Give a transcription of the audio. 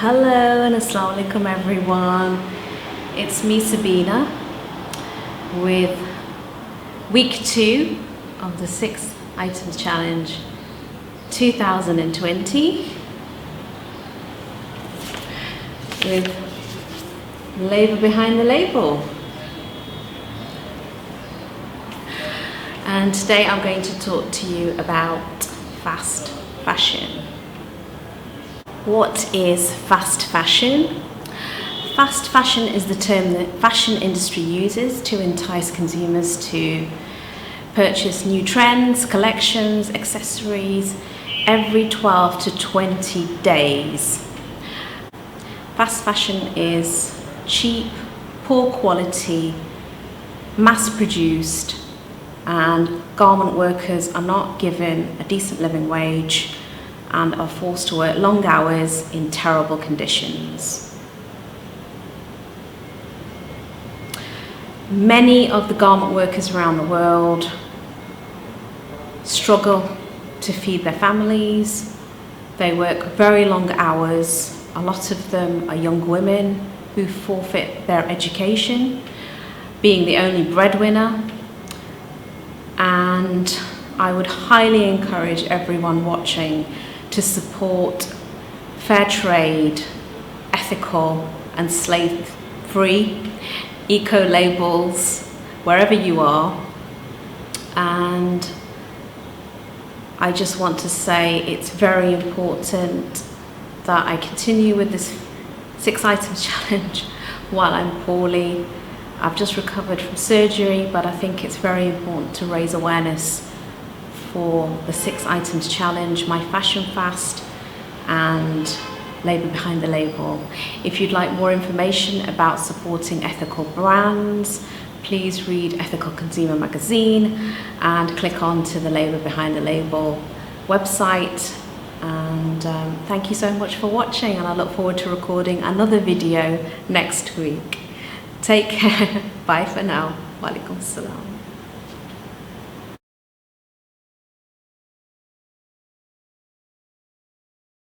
Hello and Assalaam Alaikum everyone. It's me Sabeena with week 2 of the 6 items challenge 2020 with label behind the label. And today I'm going to talk to you about fast fashion. What is fast fashion? Fast fashion is the term that fashion industry uses to entice consumers to purchase new trends, collections, accessories every 12 to 20 days. Fast fashion is cheap, poor quality, mass-produced, and garment workers are not given a decent living wage and are forced to work long hours in terrible conditions. Many of the garment workers around the world struggle to feed their families. They work very long hours. A lot of them are young women who forfeit their education, being the only breadwinner. And I would highly encourage everyone watching to support Fairtrade, ethical and slave-free eco labels wherever you are. And I just want to say it's very important that I continue with this 6 items challenge while I'm poorly. I've just recovered from surgery, but I think it's very important to raise awareness for the 6 items challenge, my fashion fast, and label behind the label. If you'd like more information about supporting ethical brands, please read Ethical Consumer magazine and click on to the label behind the label website. And thank you so much for watching, and I look forward to recording another video next week. Take care. Bye for now. Wa alaikum assalam.